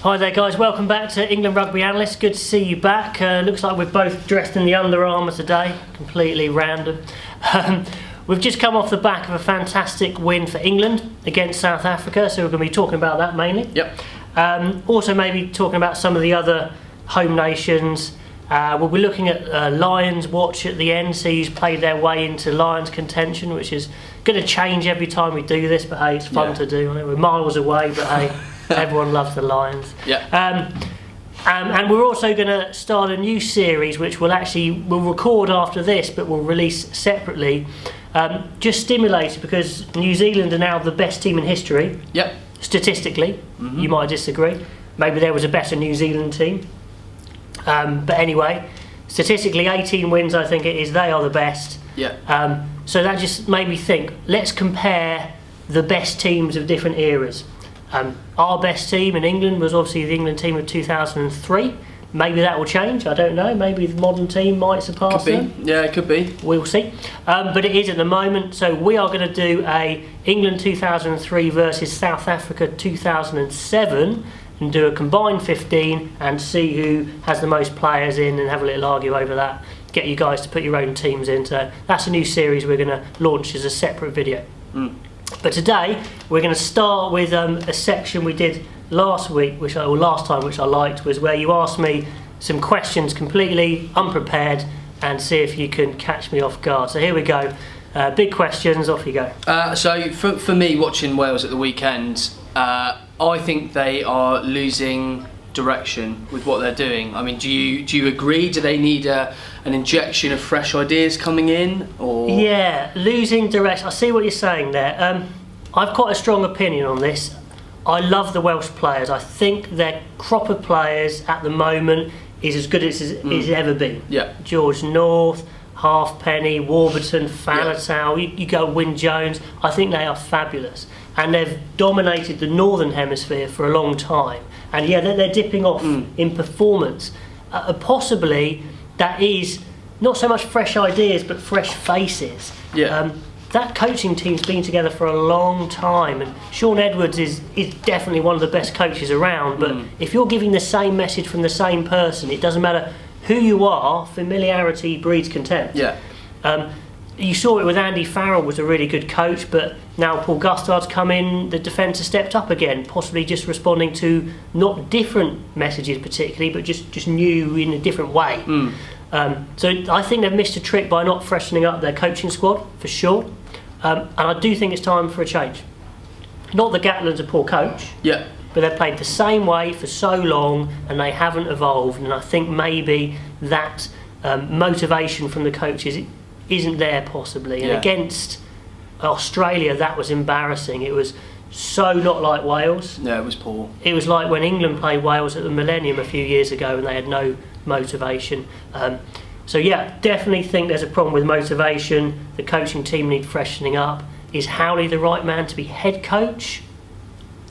Hi there guys, welcome back to England Rugby Analyst. Good to see you back. Looks like we're both dressed in the Under Armour today, completely random. We've just come off the back of a fantastic win for England against South Africa, so we're going to be talking about that mainly. Yep. Also maybe talking about some of the other home nations. We'll be looking at Lions watch at the end, see who's played their way into Lions contention, which is going to change every time we do this, but hey, it's fun to do. We're miles away, but hey, everyone loves the Lions. Yeah. And we're also going to start a new series, which we'll record after this, but we'll release separately. Just stimulated because New Zealand are now the best team in history. Yep. Statistically, you might disagree. Maybe there was a better New Zealand team. But anyway, statistically, 18 wins, I think it is. They are the best. Yeah. So that just made me think. Let's compare the best teams of different eras. Our best team in England was obviously the England team of 2003. Maybe that will change, I don't know. Maybe the modern team might surpass them. Yeah, it could be. We'll see. But it is at the moment. So we are going to do a England 2003 versus South Africa 2007 and do a combined 15 and see who has the most players in and have a little argue over that. Get you guys to put your own teams in. So that's a new series we're going to launch as a separate video. But today we're going to start with a section we did last time, which I liked, was where you asked me some questions completely unprepared and see if you can catch me off guard. So here we go. Big questions, off you go. So for me, watching Wales at the weekend, I think they are losing direction with what they're doing. I mean, do you agree? Do they need an injection of fresh ideas coming in? Or yeah, losing direction. I see what you're saying there. I've quite a strong opinion on this. I love the Welsh players. I think their crop of players at the moment is as good as it's ever been. Yeah. George North, Halfpenny, Warburton, Faletau, you go Wyn Jones. I think they are fabulous. And they've dominated the Northern Hemisphere for a long time. And yeah, they're dipping off in performance. Possibly that is not so much fresh ideas, but fresh faces. Yeah. That coaching team's been together for a long time, and Sean Edwards is definitely one of the best coaches around, but if you're giving the same message from the same person, it doesn't matter who you are, familiarity breeds contempt. Yeah. You saw it with Andy Farrell, was a really good coach, but now Paul Gustard's come in, the defence has stepped up again, possibly just responding to not different messages particularly, but just new in a different way. So I think they've missed a trick by not freshening up their coaching squad, for sure. And I do think it's time for a change. Not that Gatland's a poor coach, Yeah. but they've played the same way for so long and they haven't evolved. And I think maybe that motivation from the coaches isn't there possibly. And against Australia, that was embarrassing. It was so not like Wales. Yeah, it was poor. It was like when England played Wales at the Millennium a few years ago and they had no motivation. So yeah, definitely think there's a problem with motivation. The coaching team need freshening up. Is Howley the right man to be head coach?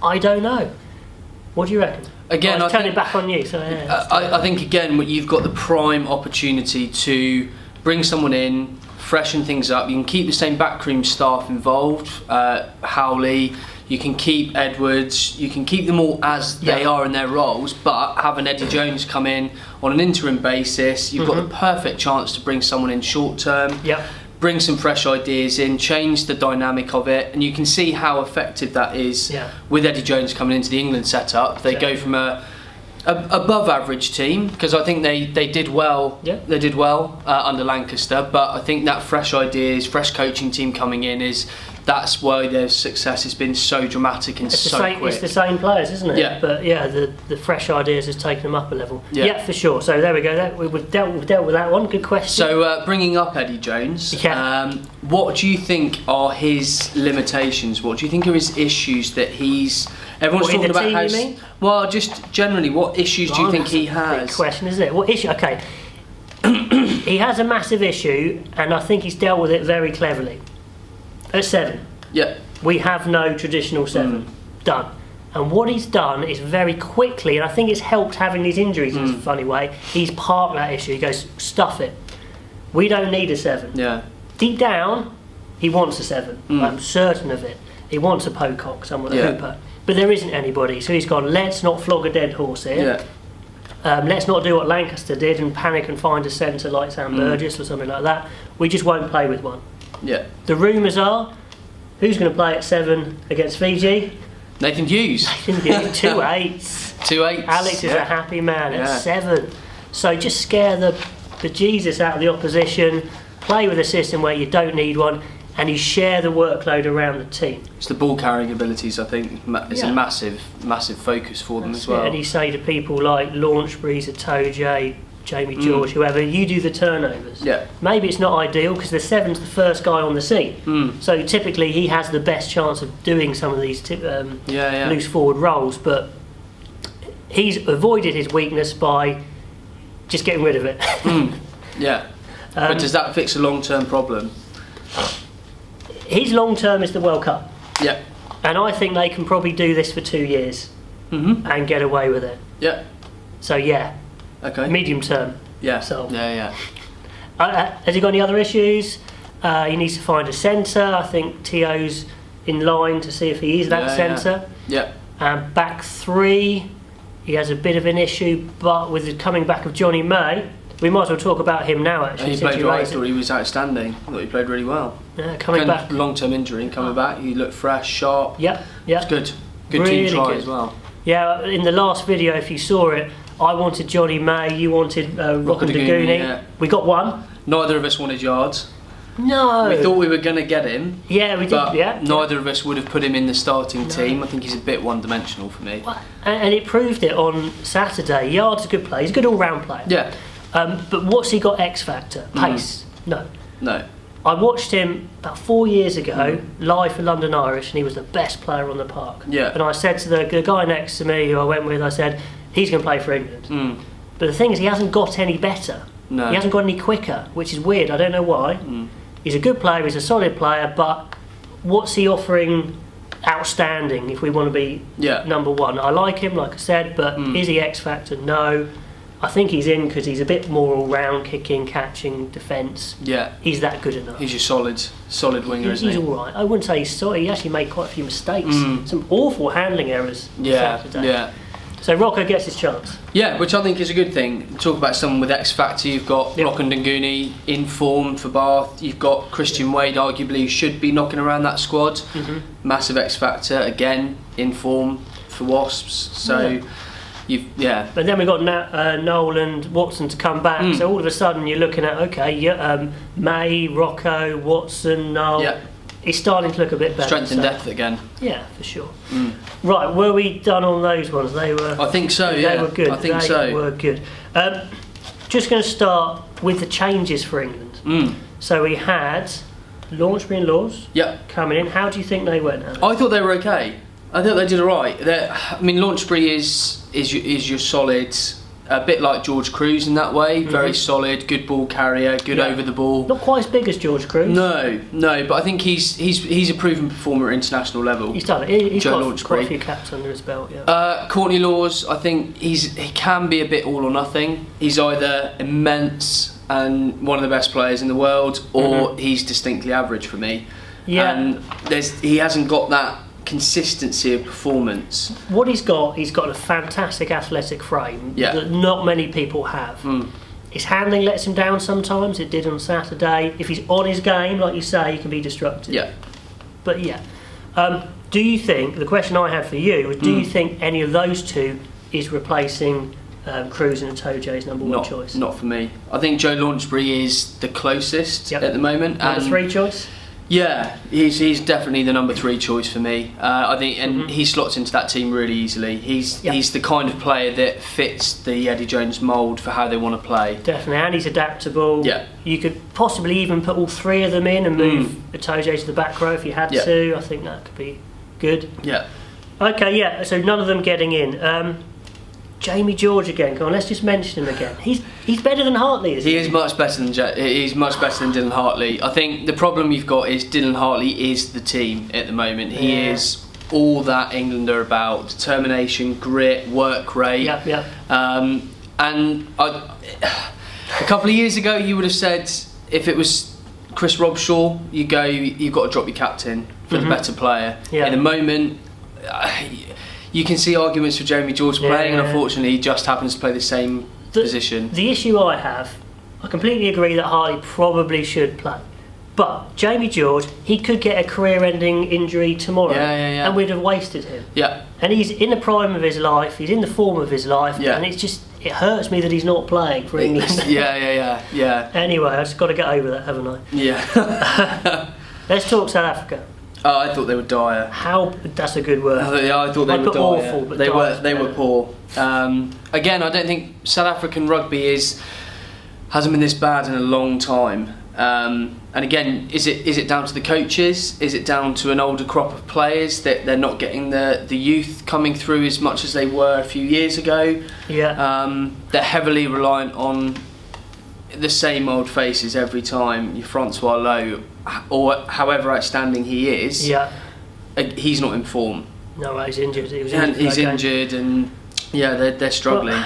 I don't know. What do you reckon? Again, I'll turn it back on you. So yeah, I think again, you've got the prime opportunity to bring someone in, freshen things up. You can keep the same backroom staff involved. Howley, you can keep Edwards, you can keep them all as they are in their roles, but having Eddie Jones come in on an interim basis, you've got the perfect chance to bring someone in short term, bring some fresh ideas in, change the dynamic of it, and you can see how effective that is with Eddie Jones coming into the England setup. They go from a above average team, because I think they did well. They did well under Lancaster, but I think that fresh ideas, fresh coaching team coming in that's why their success has been so dramatic and so quick. It's the same players, isn't it? Yeah. But yeah, the fresh ideas has taken them up a level. Yeah, for sure. So there we go. We've dealt with that one. Good question. So bringing up Eddie Jones, what do you think are his limitations? What do you think are his issues that everyone's talking about? Team, you mean? Well, just generally, what issues do you think he has? Big question, isn't it? What issue? Okay. He has a massive issue, and I think he's dealt with it very cleverly. At 7, we have no traditional 7. Done. And what he's done is very quickly, and I think it's helped having these injuries in a funny way, he's parked that issue. He goes, stuff it. We don't need a 7. Yeah. Deep down, he wants a 7. I'm certain of it. He wants a Pocock, someone a hooper. but there isn't anybody. So he's gone, let's not flog a dead horse here. Yeah. Let's not do what Lancaster did and panic and find a centre like Sam Burgess or something like that. We just won't play with one. Yeah. The rumours are, who's going to play at 7 against Fiji? Nathan Hughes. 2 8s. 2 8s. Alex is a happy man at 7. So just scare the Jesus out of the opposition, play with a system where you don't need one, and you share the workload around the team. It's the ball carrying abilities, I think. It's a massive focus for them as well. And you say to people like Launchbury, Itoje, Jamie George, whoever, you do the turnovers. Yeah. Maybe it's not ideal because the 7's the first guy on the scene. So typically he has the best chance of doing some of these loose forward roles, but he's avoided his weakness by just getting rid of it. Yeah. But does that fix a long-term problem? His long-term is the World Cup. Yeah. And I think they can probably do this for 2 years and get away with it. Yeah. So yeah. Okay. Medium term. Yeah. So. Yeah. Has he got any other issues? He needs to find a centre. I think Tio's in line to see if he is that centre. Yeah. Back 3, he has a bit of an issue, but with the coming back of Johnny May, we might as well talk about him now. Actually, he played right. I thought he was outstanding. I thought he played really well. Yeah, coming back. Long-term injury and coming back, he looked fresh, sharp. Yeah. It's good. Good really team try good. as well. Yeah, in the last video, if you saw it, I wanted Johnny May, you wanted Rockandaguni. Yeah. We got one. Neither of us wanted yards. No. We thought we were going to get him. Yeah, we did. But yeah. neither of us would have put him in the starting team. I think he's a bit one-dimensional for me. And it proved it on Saturday. Yard's a good player. He's a good all-round player. Yeah. But what's he got X factor? Pace? No. I watched him about 4 years ago live for London Irish, and he was the best player on the park. Yeah. And I said to the guy next to me who I went with, I said, he's going to play for England. But the thing is, he hasn't got any better. No. He hasn't got any quicker, which is weird. I don't know why. He's a good player, he's a solid player, but what's he offering outstanding if we want to be number one? I like him, like I said, but is he X factor? No. I think he's in because he's a bit more all-round, kicking, catching, defence. Yeah. He's that good enough. He's your solid winger, isn't he? He's all right. I wouldn't say he's sorry. He actually made quite a few mistakes. Some awful handling errors Saturday. Yeah. So Rocco gets his chance. Yeah, which I think is a good thing. Talk about someone with X factor. You've got Rockandaguni in form for Bath. You've got Christian Wade, arguably should be knocking around that squad. Massive X factor again, in form for Wasps. So. But then we've got Noel and Watson to come back, so all of a sudden you're looking at May, Rocco, Watson, Noel. Yeah. It's starting to look a bit better. Strength and depth again. Yeah, for sure. Right, were we done on those ones? They were. I think so. Yeah, they were good. I think they were good. Just going to start with the changes for England. So we had Launchbury and Laws coming in. How do you think they went? Alex? I thought they were okay. I thought they did all right. Launchbury is your solid, a bit like George Cruz in that way. Very solid, good ball carrier, good over the ball. Not quite as big as George Cruz. No, but I think he's a proven performer at international level. He's done it. He's got Launchbury. quite a few caps under his belt. Yeah. Courtney Laws, I think he can be a bit all or nothing. He's either immense and one of the best players in the world, or he's distinctly average for me. Yeah. And he hasn't got that consistency of performance. What he's got a fantastic athletic frame that not many people have. His handling lets him down sometimes. It did on Saturday. If he's on his game, like you say, he can be destructive. Yeah. But do you think, the question I had for you was, do you think any of those two is replacing Cruz and Itoje's number one choice? Not for me. I think Joe Launchbury is the closest at the moment. Number 3 choice? Yeah, he's definitely the number 3 choice for me. I think, and he slots into that team really easily. He's the kind of player that fits the Eddie Jones mould for how they want to play. Definitely, and he's adaptable. Yeah, you could possibly even put all 3 of them in and move Itoje to the back row if you had to. I think that could be good. Yeah. Okay, yeah. So none of them getting in. Jamie George again. Come on, let's just mention him again. He's better than Hartley, isn't he? He is much better than Dylan Hartley. I think the problem you've got is Dylan Hartley is the team at the moment. He is all that England are about: determination, grit, work rate. And a couple of years ago, you would have said if it was Chris Robshaw, you've got to drop your captain for the better player. In the moment, you can see arguments for Jamie George playing, and Yeah. unfortunately, he just happens to play the same position. The issue I have, I completely agree that Harley probably should play. But Jamie George, he could get a career-ending injury tomorrow, Yeah. and we'd have wasted him. Yeah, And he's in the prime of his life, he's in the form of his life, Yeah. and it hurts me that he's not playing for England. yeah. Anyway, I've just got to get over that, haven't I? Yeah. Let's talk South Africa. Oh, I thought they were dire. That's a good word. I thought they I'd were put dire. awful, but They dire. were poor. Again, I don't think South African rugby hasn't been this bad in a long time. And again, is it down to the coaches? Is it down to an older crop of players that they're not getting the youth coming through as much as they were a few years ago? Yeah. They're heavily reliant on the same old faces every time. Your Francois Lowe, or however outstanding he is, Yeah. he's not in form. No, he's injured. He was And injured for he's that game. injured, and yeah, they're struggling.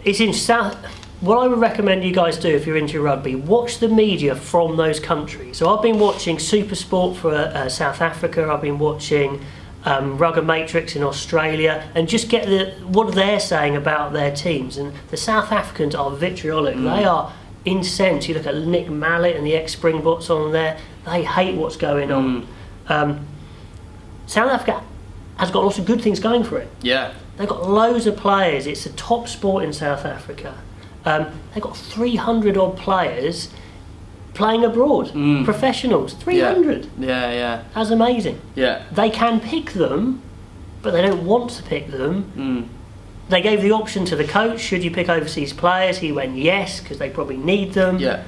It's in South. What I would recommend you guys do if you're into rugby, watch the media from those countries. So I've been watching Super Sport for South Africa. I've been watching Rugger Matrix in Australia, and just get what they're saying about their teams. And the South Africans are vitriolic. They are incensed. You look at Nick Mallett and the ex-Springboks on there. They hate what's going on. South Africa has got lots of good things going for it. Yeah. They've got loads of players. It's a top sport in South Africa. They've got 300 odd players playing abroad, professionals. 300. Yeah. That's amazing. Yeah. They can pick them, but they don't want to pick them. They gave the option to the coach, should you pick overseas players? He went yes, because they probably need them. Yeah.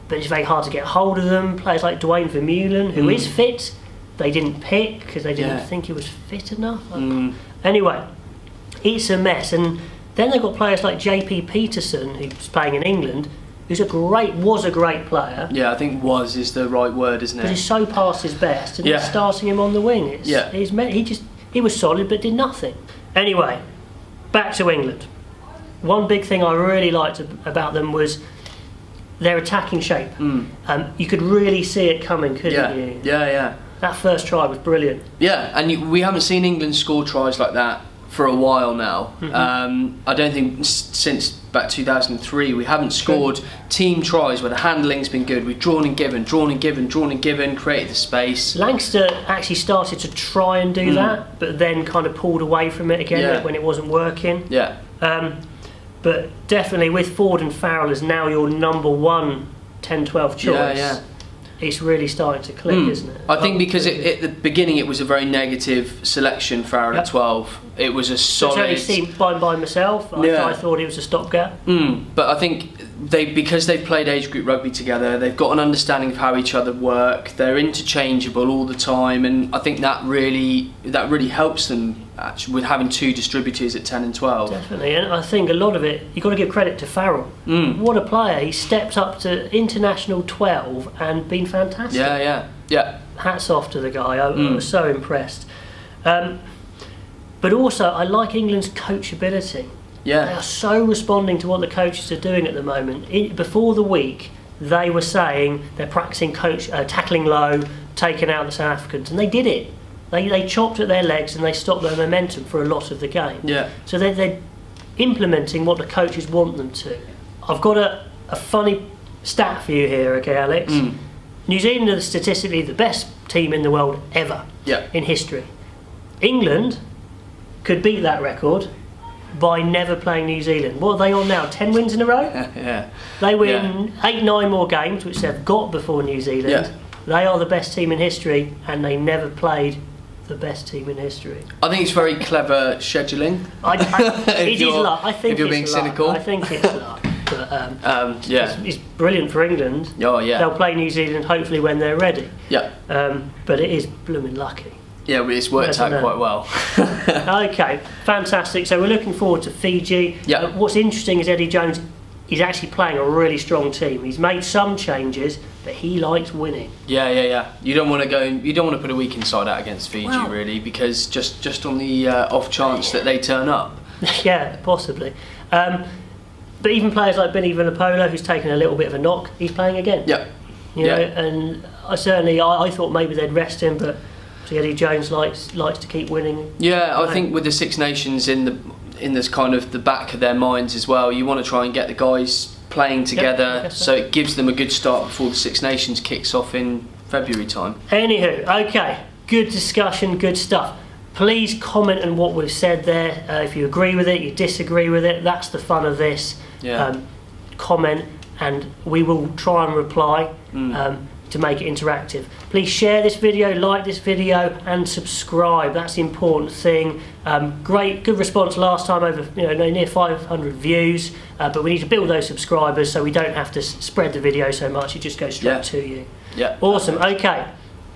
But it's very hard to get hold of them. Players like Dwayne Vermeulen, who is fit, they didn't pick because they didn't think he was fit enough. Anyway, it's a mess. And then they've got players like JP Peterson, who's playing in England, was a great player. Yeah, I think "was" is the right word, isn't But it? he's so past his best, and Yeah. they're starting him on the wing. He was solid but did nothing. Anyway, back to England. One big thing I really liked about them was their attacking shape. You could really see it coming, couldn't you? Yeah. That first try was brilliant. Yeah, and we haven't seen England score tries like that for a while now. I don't think since about 2003 we haven't scored team tries where the handling's been good. We've drawn and given, created the space. Lancaster actually started to try and do that, but then kind of pulled away from it again when it wasn't working. Yeah. But definitely with Ford and Farrell as now your number one 10-12 choice, Yeah. it's really starting to click, isn't it? I think because at the beginning it was a very negative selection, Farrell at 12. It was a solid... Certainly seen by myself, I thought it was a stopgap. But I think because they've played age group rugby together, they've got an understanding of how each other work. They're interchangeable all the time, and I think that really helps them actually with having two distributors at 10 and 12. Definitely, and I think a lot of it, you've got to give credit to Farrell. What a player. He stepped up to international 12 and been fantastic. Yeah. Hats off to the guy. I was so impressed. But also, I like England's coachability. They Yeah. are so responding to what the coaches are doing at the moment. Before the week, they were saying they're practicing tackling low, taking out the South Africans, and they did it. They chopped at their legs and they stopped their momentum for a lot of the game. Yeah. So they're implementing what the coaches want them to. I've got a funny stat for you here, okay, Alex? New Zealand are statistically the best team in the world ever in history. England could beat that record by never playing New Zealand. What are they on now? 10 wins in a row? Yeah. They win 8-9 more games, which they've got before New Zealand. Yeah. They are the best team in history, and they never played the best team in history. I think it's very clever scheduling. It is luck. I think if you're it's being luck. cynical. I think it's luck. But it's brilliant for England. Oh yeah. They'll play New Zealand hopefully when they're ready. Yeah. But it is blooming lucky. Yeah, but it's worked out quite well. Okay, fantastic. So we're looking forward to Fiji. Yeah. What's interesting is Eddie Jones is actually playing a really strong team. He's made some changes, but he likes winning. Yeah. You don't want to put a weak inside out against Fiji, really, because just on the off chance that they turn up. Yeah, possibly. But even players like Benny Vunipola, who's taken a little bit of a knock, he's playing again. Yeah. You know, and I thought maybe they'd rest him, but So Eddie Jones likes to keep winning. Yeah, I think with the Six Nations in this kind of the back of their minds as well, you want to try and get the guys playing together, Yep, so it gives them a good start before the Six Nations kicks off in February time. Anywho, okay, good discussion, good stuff. Please comment on what we've said there. If you agree with it, you disagree with it, that's the fun of this. Yeah. Comment, and we will try and reply to make it interactive. Please share this video, like this video, and subscribe. That's the important thing. Good response last time, over near 500 views. But we need to build those subscribers so we don't have to spread the video so much. It just goes straight to you. Yeah. Awesome. Okay.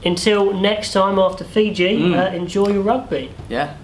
Until next time after Fiji, enjoy your rugby. Yeah.